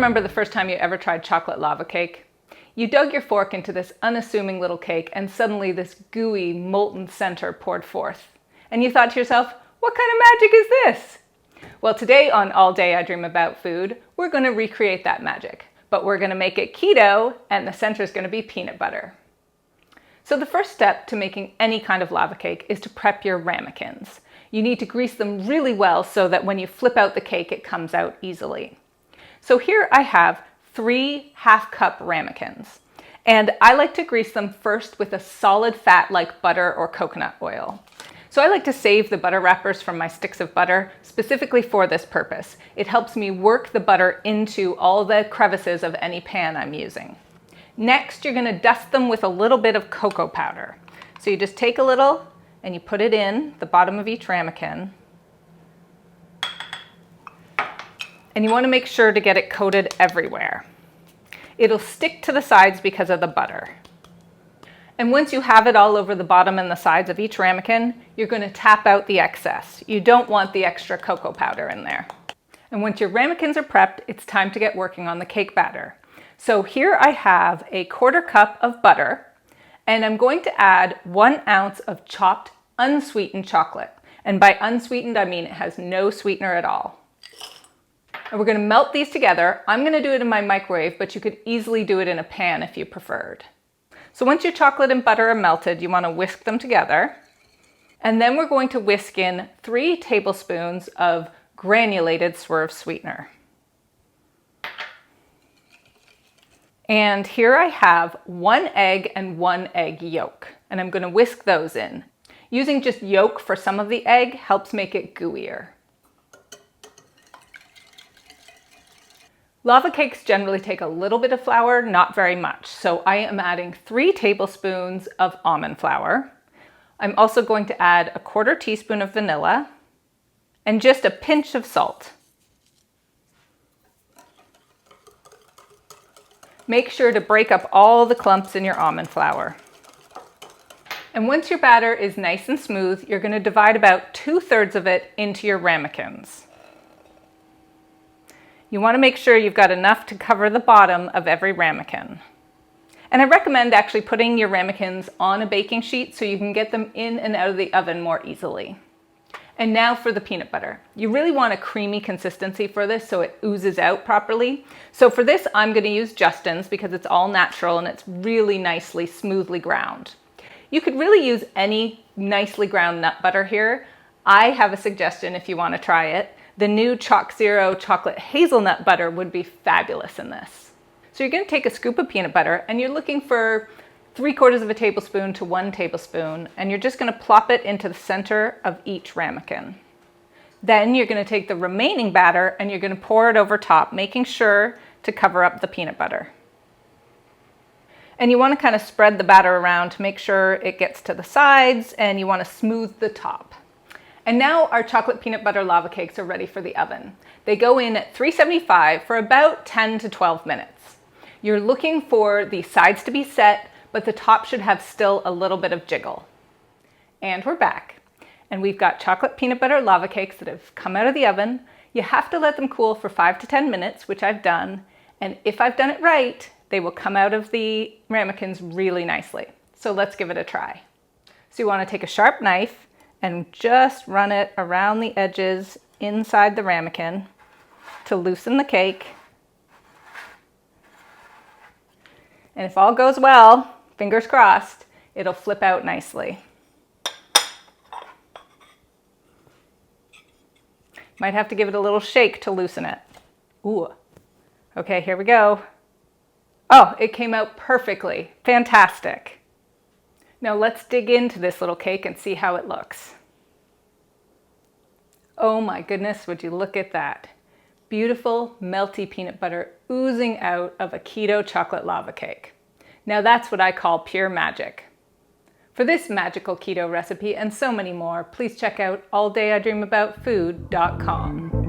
remember the first time you ever tried chocolate lava cake? You dug your fork into this unassuming little cake and suddenly this gooey, molten center poured forth. And you thought to yourself, what kind of magic is this? Well, today on All Day I Dream About Food, we're going to recreate that magic. But we're going to make it keto, and the center is going to be peanut butter. So the first step to making any kind of lava cake is to prep your ramekins. You need to grease them really well so that when you flip out the cake, it comes out easily. So here I have 3 half-cup ramekins, and I like to grease them first with a solid fat like butter or coconut oil. So I like to save the butter wrappers from my sticks of butter specifically for this purpose. It helps me work the butter into all the crevices of any pan I'm using. Next, you're going to dust them with a little bit of cocoa powder. So you just take a little and you put it in the bottom of each ramekin. And you want to make sure to get it coated everywhere. It'll stick to the sides because of the butter. And once you have it all over the bottom and the sides of each ramekin, you're going to tap out the excess. You don't want the extra cocoa powder in there. And once your ramekins are prepped, it's time to get working on the cake batter. So here I have a 1/4 cup of butter, and I'm going to add 1 ounce of chopped unsweetened chocolate. And by unsweetened, I mean it has no sweetener at all. And we're going to melt these together. I'm going to do it in my microwave, but you could easily do it in a pan if you preferred. So once your chocolate and butter are melted, you want to whisk them together. And then we're going to whisk in 3 tablespoons of granulated swerve sweetener. And here I have 1 egg and 1 egg yolk, and I'm going to whisk those in. Using just yolk for some of the egg helps make it gooier. Lava cakes generally take a little bit of flour, not very much. So I am adding 3 tablespoons of almond flour. I'm also going to add a 1/4 teaspoon of vanilla and just a pinch of salt. Make sure to break up all the clumps in your almond flour. And once your batter is nice and smooth, you're going to divide about 2/3 of it into your ramekins. You want to make sure you've got enough to cover the bottom of every ramekin. And I recommend actually putting your ramekins on a baking sheet so you can get them in and out of the oven more easily. And now for the peanut butter. You really want a creamy consistency for this so it oozes out properly. So for this, I'm going to use Justin's because it's all natural and it's really nicely, smoothly ground. You could really use any nicely ground nut butter here. I have a suggestion if you want to try it. The new Chalk Zero chocolate hazelnut butter would be fabulous in this. So you're going to take a scoop of peanut butter and you're looking for 3/4 tablespoon to 1 tablespoon, and you're just going to plop it into the center of each ramekin. Then you're going to take the remaining batter and you're going to pour it over top, making sure to cover up the peanut butter. And you want to kind of spread the batter around to make sure it gets to the sides, and you want to smooth the top. And now our chocolate peanut butter lava cakes are ready for the oven. They go in at 375 for about 10 to 12 minutes. You're looking for the sides to be set, but the top should have still a little bit of jiggle. And we're back. And we've got chocolate peanut butter lava cakes that have come out of the oven. You have to let them cool for 5 to 10 minutes, which I've done. And if I've done it right, they will come out of the ramekins really nicely. So let's give it a try. So you want to take a sharp knife and just run it around the edges inside the ramekin to loosen the cake. And if all goes well, fingers crossed, it'll flip out nicely. Might have to give it a little shake to loosen it. Ooh. Okay, here we go. Oh, it came out perfectly. Fantastic. Now let's dig into this little cake and see how it looks. Oh my goodness, would you look at that. Beautiful, melty peanut butter oozing out of a keto chocolate lava cake. Now that's what I call pure magic. For this magical keto recipe and so many more, please check out alldayidreamaboutfood.com.